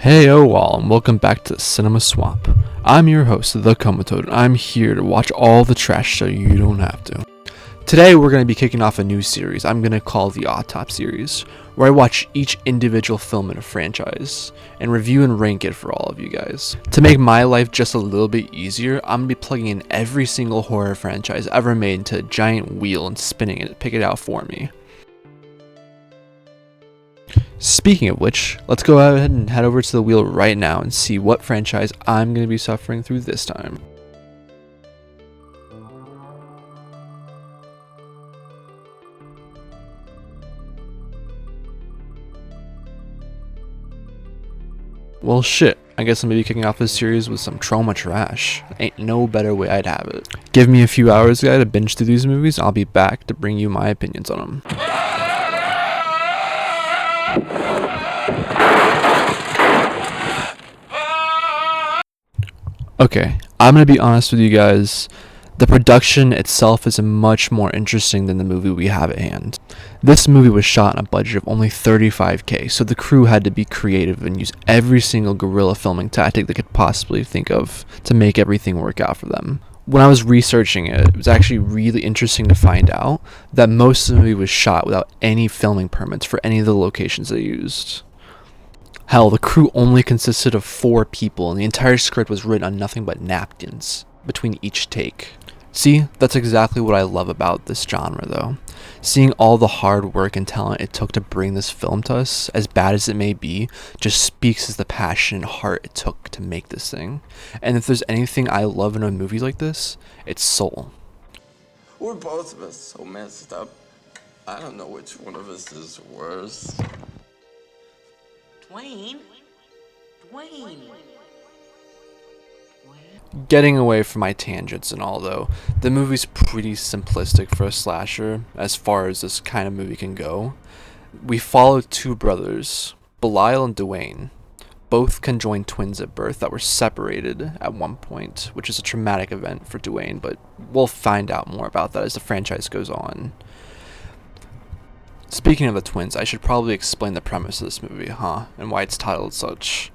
Hey all, and welcome back to Cinema Swamp. I'm your host, The Comatode, and I'm here to watch all the trash so you don't have to. Today we're going to be kicking off a new series I'm going to call The Autopseries, where I watch each individual film in a franchise, and review and rank it for all of you guys. To make my life just a little bit easier, I'm going to be plugging in every single horror franchise ever made into a giant wheel and spinning it to pick it out for me. Speaking of which, let's go ahead and head over to the wheel right now and see what franchise I'm going to be suffering through this time. Well shit, I guess I'm going to be kicking off this series with some trauma trash. Ain't no better way I'd have it. Give me a few hours, guys, to binge through these movies, and I'll be back to bring you my opinions on them. Okay, I'm going to be honest with you guys. The production itself is much more interesting than the movie we have at hand. This movie was shot on a budget of only $35,000, so the crew had to be creative and use every single guerrilla filming tactic they could possibly think of to make everything work out for them. When I was researching it, it was actually really interesting to find out that most of the movie was shot without any filming permits for any of the locations they used. Hell, the crew only consisted of 4 people, and the entire script was written on nothing but napkins between each take. See, that's exactly what I love about this genre though. Seeing all the hard work and talent it took to bring this film to us, as bad as it may be, just speaks as the passion and heart it took to make this thing. And if there's anything I love in a movie like this, it's soul. We're both of us so messed up. I don't know which one of us is worse. Dwayne? Getting away from my tangents and all though, the movie's pretty simplistic for a slasher as far as this kind of movie can go. We follow 2 brothers, Belial and Dwayne, both conjoined twins at birth that were separated at one point, which is a traumatic event for Dwayne, but we'll find out more about that as the franchise goes on. Speaking of the twins, I should probably explain the premise of this movie, and why it's titled such.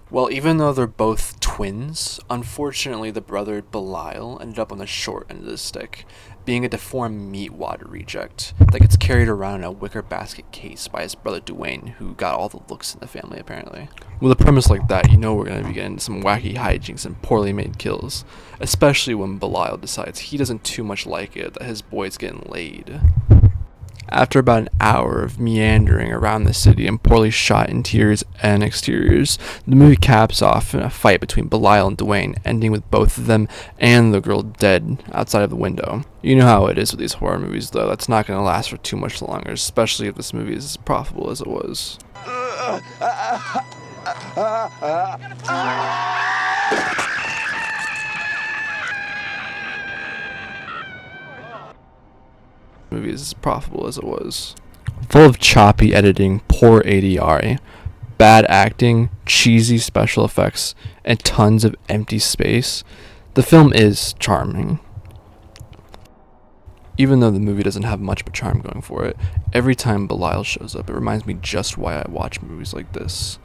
Well, even though they're both twins, unfortunately the brother Belial ended up on the short end of the stick, being a deformed meat water reject that gets carried around in a wicker basket case by his brother Dwayne, who got all the looks in the family apparently. With a premise like that, you know we're going to be getting some wacky hijinks and poorly made kills, especially when Belial decides he doesn't too much like it that his boy's getting laid. After about an hour of meandering around the city and poorly shot interiors and exteriors, the movie caps off in a fight between Belial and Dwayne, ending with both of them and the girl dead outside of the window. You know how it is with these horror movies though, that's not going to last for too much longer, especially if this movie is as profitable as it was. Movie is as profitable as it was. Full of choppy editing, poor ADR, bad acting, cheesy special effects, and tons of empty space, the film is charming. Even though the movie doesn't have much but charm going for it, every time Belial shows up, it reminds me just why I watch movies like this.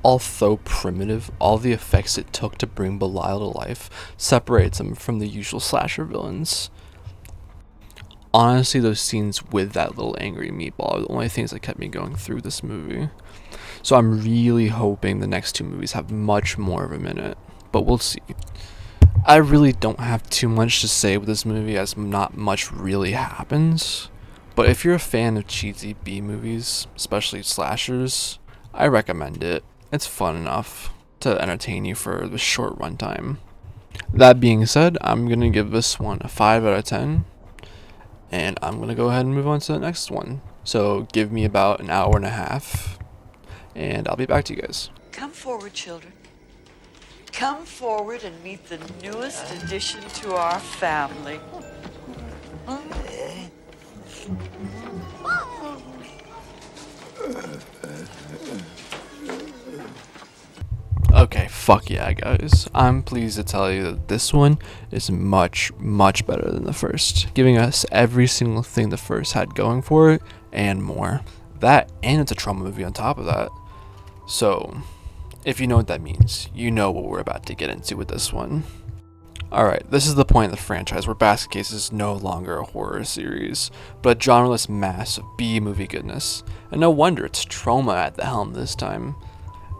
Although primitive, all the effects it took to bring Belial to life separates him from the usual slasher villains. Honestly, those scenes with that little angry meatball are the only things that kept me going through this movie. So I'm really hoping the next 2 movies have much more of a minute, but we'll see. I really don't have too much to say with this movie as not much really happens, but if you're a fan of cheesy B movies, especially slashers, I recommend it. It's fun enough to entertain you for the short runtime. That being said, I'm going to give this one a 5 out of 10. And I'm going to go ahead and move on to the next one. So give me about an hour and a half, and I'll be back to you guys. Come forward, children. Come forward and meet the newest addition to our family. Okay, fuck yeah, guys. I'm pleased to tell you that this one is much, much better than the first, giving us every single thing the first had going for it, and more. That, and it's a trauma movie on top of that. So, If you know what that means, you know what we're about to get into with this one. Alright, this is the point of the franchise where Basket Case is no longer a horror series, but a genreless mass of B-movie goodness, and no wonder it's Troma at the helm this time.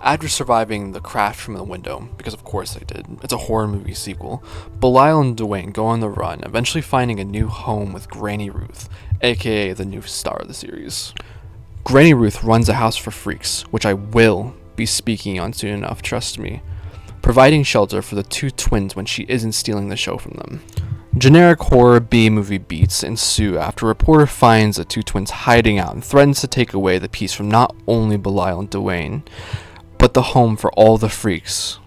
After surviving The Craft from the Window, because of course they did, it's a horror movie sequel, Belial and Dwayne go on the run, eventually finding a new home with Granny Ruth, aka the new star of the series. Granny Ruth runs a house for freaks, which I will be speaking on soon enough, trust me, providing shelter for the two twins when she isn't stealing the show from them. Generic horror B-movie beats ensue after a reporter finds the two twins hiding out and threatens to take away the peace from not only Belial and Dwayne, but the home for all the freaks.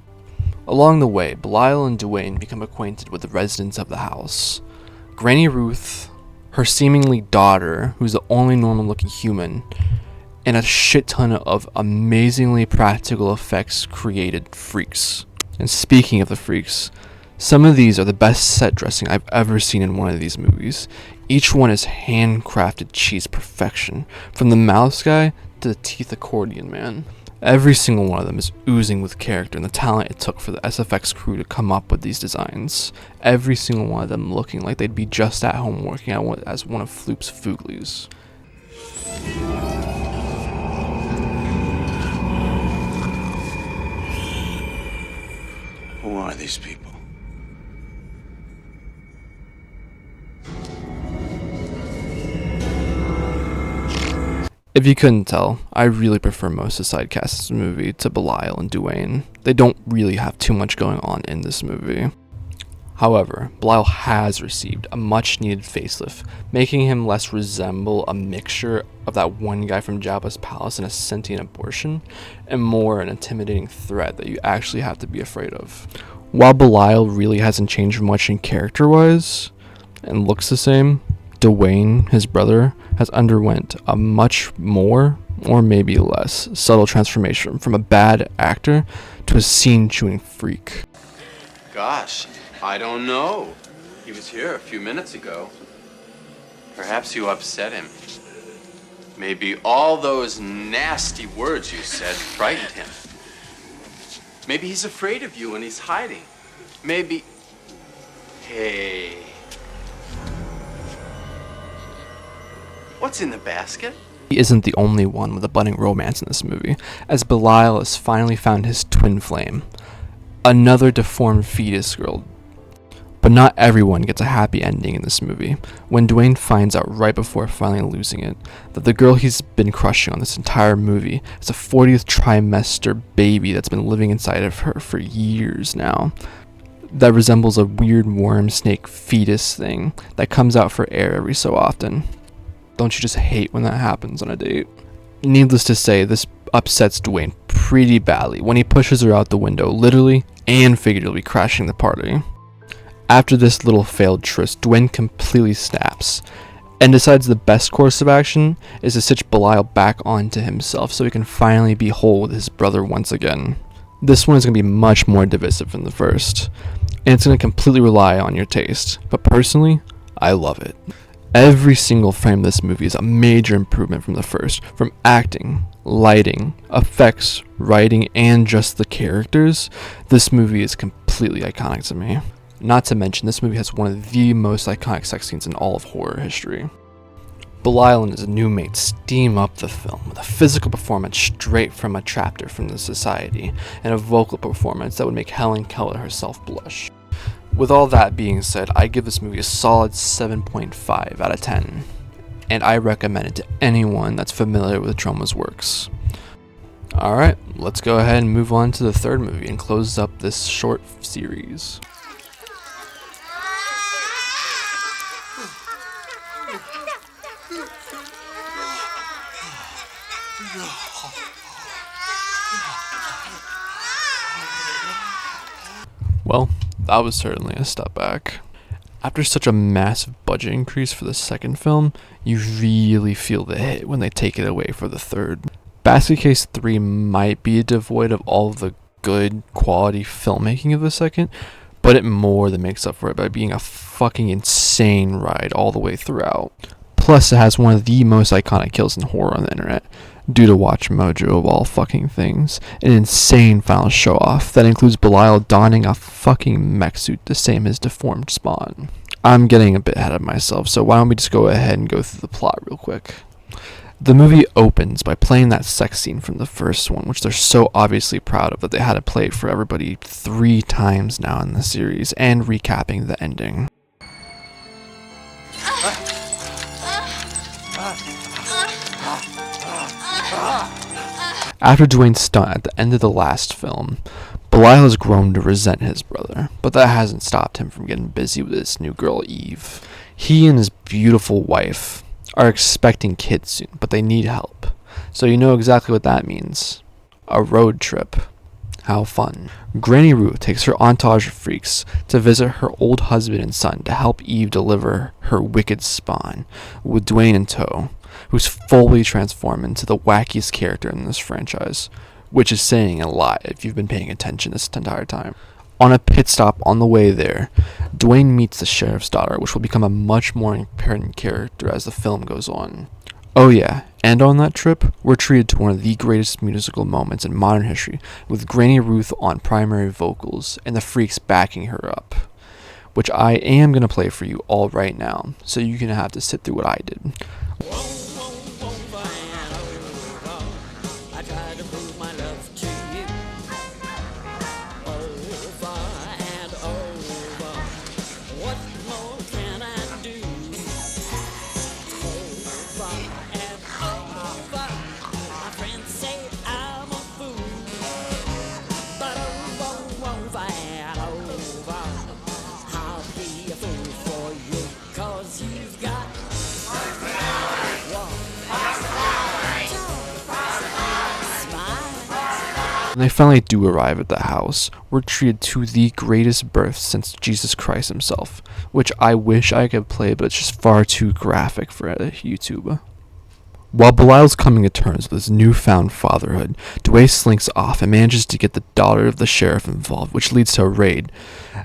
Along the way, Belial and Dwayne become acquainted with the residents of the house. Granny Ruth, her seemingly daughter, who's the only normal-looking human, and a shit ton of amazingly practical effects created freaks. And speaking of the freaks, some of these are the best set dressing I've ever seen in one of these movies. Each one is handcrafted cheese perfection, from the mouse guy to the teeth accordion man. Every single one of them is oozing with character and the talent it took for the SFX crew to come up with these designs. Every single one of them looking like they'd be just at home working as one of Floop's Fooglies. Who are these people? If you couldn't tell, I really prefer most of the side casts in this movie to Belial and Dwayne. They don't really have too much going on in this movie. However, Belial has received a much needed facelift, making him less resemble a mixture of that one guy from Jabba's palace and a sentient abortion, and more an intimidating threat that you actually have to be afraid of. While Belial really hasn't changed much in character-wise, and looks the same, Dwayne, his brother, has underwent a much more, or maybe less, subtle transformation from a bad actor to a scene-chewing freak. Gosh, I don't know. He was here a few minutes ago. Perhaps you upset him. Maybe all those nasty words you said frightened him. Maybe he's afraid of you and he's hiding. Maybe... Hey... What's in the basket? He isn't the only one with a budding romance in this movie, as Belial has finally found his twin flame, another deformed fetus girl. But not everyone gets a happy ending in this movie, when Dwayne finds out right before finally losing it, that the girl he's been crushing on this entire movie is a 40th trimester baby that's been living inside of her for years now, that resembles a weird worm snake fetus thing that comes out for air every so often. Don't you just hate when that happens on a date? Needless to say, this upsets Dwayne pretty badly when he pushes her out the window, literally and figuratively crashing the party. After this little failed tryst, Dwayne completely snaps and decides the best course of action is to stitch Belial back onto himself so he can finally be whole with his brother once again. This one is going to be much more divisive than the first, and it's going to completely rely on your taste, but personally, I love it. Every single frame of this movie is a major improvement from the first, from acting, lighting, effects, writing, and just the characters. This movie is completely iconic to me. Not to mention, this movie has one of the most iconic sex scenes in all of horror history. Belial and his new mate steam up the film with a physical performance straight from a chapter from the Society, and a vocal performance that would make Helen Keller herself blush. With all that being said, I give this movie a solid 7.5 out of 10, and I recommend it to anyone that's familiar with Troma's works. Alright, let's go ahead and move on to the third movie and close up this short series. Well, that was certainly a step back. After such a massive budget increase for the second film, you really feel the hit when they take it away for the third. Basket Case 3 might be devoid of all of the good quality filmmaking of the second, but it more than makes up for it by being a fucking insane ride all the way throughout. Plus, it has one of the most iconic kills in horror on the internet, due to Watch Mojo of all fucking things. An insane final show-off that includes Belial donning a fucking mech suit to save his deformed spawn. I'm getting a bit ahead of myself, so why don't we just go ahead and go through the plot real quick. The movie opens by playing that sex scene from the first one, which they're so obviously proud of that they had to play it for everybody 3 times now in the series, and recapping the ending. After Dwayne's stunt at the end of the last film, Belial has grown to resent his brother, but that hasn't stopped him from getting busy with his new girl Eve. He and his beautiful wife are expecting kids soon, but they need help. So you know exactly what that means. A road trip. How fun. Granny Ruth takes her entourage of freaks to visit her old husband and son to help Eve deliver her wicked spawn, with Dwayne in tow, who's fully transformed into the wackiest character in this franchise, which is saying a lot if you've been paying attention this entire time. On a pit stop on the way there, Dwayne meets the sheriff's daughter, which will become a much more important character as the film goes on. Oh yeah, and on that trip, we're treated to one of the greatest musical moments in modern history, with Granny Ruth on primary vocals and the freaks backing her up, which I am going to play for you all right now, so you're going to have to sit through what I did. When they finally do arrive at the house, we're treated to the greatest birth since Jesus Christ himself, which I wish I could play, but it's just far too graphic for YouTube. While Belial's coming to terms with his newfound fatherhood, Dwayne slinks off and manages to get the daughter of the sheriff involved, which leads to a raid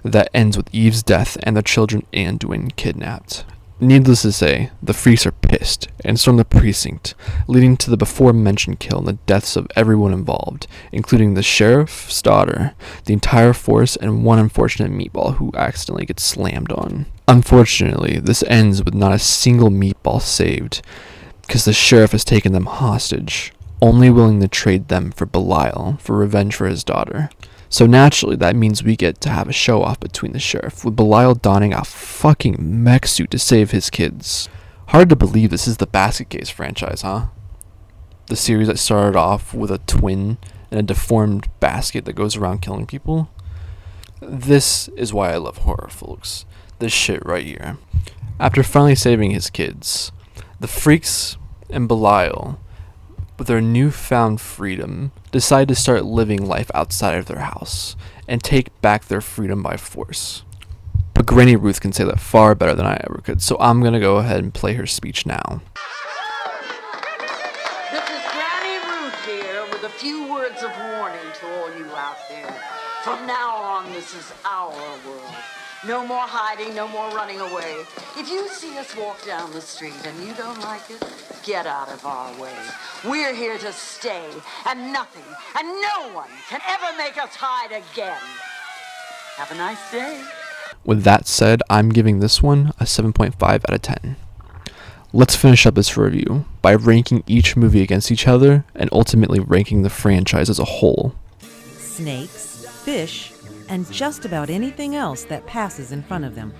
that ends with Eve's death and the children and Dwayne kidnapped. Needless to say, the freaks are pissed and storm the precinct, leading to the before-mentioned kill and the deaths of everyone involved, including the sheriff's daughter, the entire force, and one unfortunate meatball who accidentally gets slammed on. Unfortunately, this ends with not a single meatball saved, because the sheriff has taken them hostage, only willing to trade them for Belial for revenge for his daughter. So naturally, that means we get to have a show-off between the sheriff, with Belial donning a fucking mech suit to save his kids. Hard to believe this is the Basket Case franchise, huh? The series that started off with a twin and a deformed basket that goes around killing people. This is why I love horror, folks. This shit right here. After finally saving his kids, the freaks and Belial, with their newfound freedom, decide to start living life outside of their house and take back their freedom by force. But Granny Ruth can say that far better than I ever could, so I'm gonna go ahead and play her speech now. This is Granny Ruth here with a few words of warning to all you out there. From now on, this is our world. No more hiding, no more running away. If you see us walk down the street and you don't like it, get out of our way. We're here to stay, and nothing and no one can ever make us hide again. Have a nice day. With that said, I'm giving this one a 7.5 out of 10. Let's finish up this review by ranking each movie against each other and ultimately ranking the franchise as a whole. Snakes, fish, and just about anything else that passes in front of them.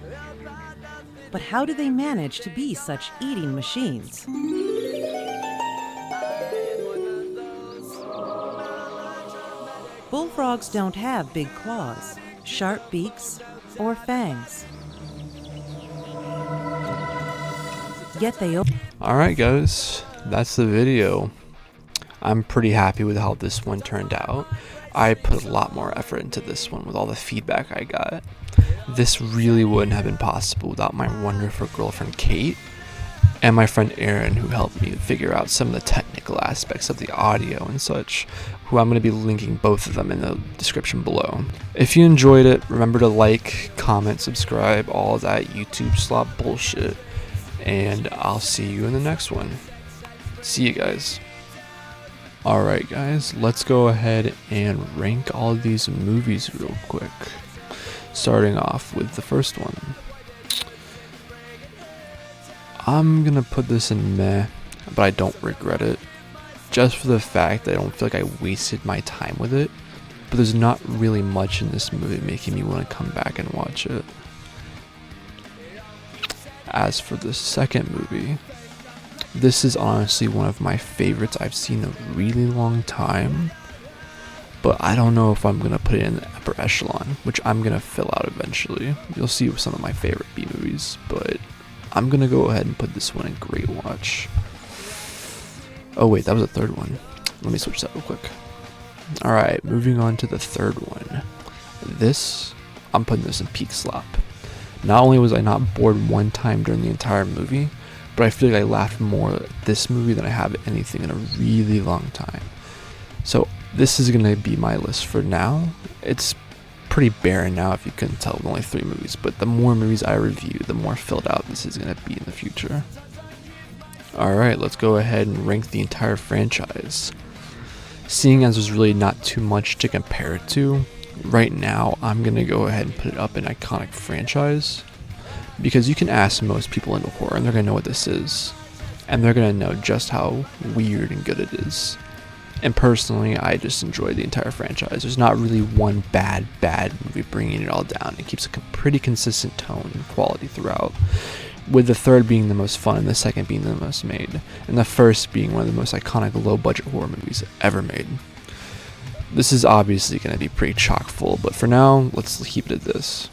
But how do they manage to be such eating machines? Bullfrogs don't have big claws, sharp beaks, or fangs. Yet they... Alright guys, that's the video. I'm pretty happy with how this one turned out. I put a lot more effort into this one with all the feedback I got. This really wouldn't have been possible without my wonderful girlfriend Kate and my friend Aaron, who helped me figure out some of the technical aspects of the audio and such, who I'm going to be linking both of them in the description below. If you enjoyed it, remember to like, comment, subscribe, all of that YouTube slop bullshit. and I'll see you in the next one. See you guys. Alright guys, let's go ahead and rank all of these movies real quick. Starting off with the first one. I'm gonna put this in meh, but I don't regret it. Just for the fact that I don't feel like I wasted my time with it. But there's not really much in this movie making me want to come back and watch it. As for the second movie, this is honestly one of my favorites I've seen in a really long time. But I don't know if I'm going to put it in the upper echelon, which I'm going to fill out eventually. You'll see with some of my favorite B movies, but I'm going to go ahead and put this one in Great Watch. Oh wait, that was the third one. Let me switch that real quick. Alright, moving on to the third one. I'm putting this in Peak Slop. Not only was I not bored one time during the entire movie, but I feel like I laughed more at this movie than I have at anything in a really long time. So this is going to be my list for now. It's pretty barren now if you couldn't tell with only 3 movies, but the more movies I review, the more filled out this is going to be in the future. Alright, let's go ahead and rank the entire franchise. Seeing as there's really not too much to compare it to, right now I'm going to go ahead and put it up in iconic franchise. Because you can ask most people into horror and they're going to know what this is. And they're going to know just how weird and good it is. And personally, I just enjoy the entire franchise. There's not really one bad movie bringing it all down. It keeps a pretty consistent tone and quality throughout. With the third being the most fun and the second being the most made, and the first being one of the most iconic low-budget horror movies ever made. This is obviously going to be pretty chock full, but for now, let's keep it at this.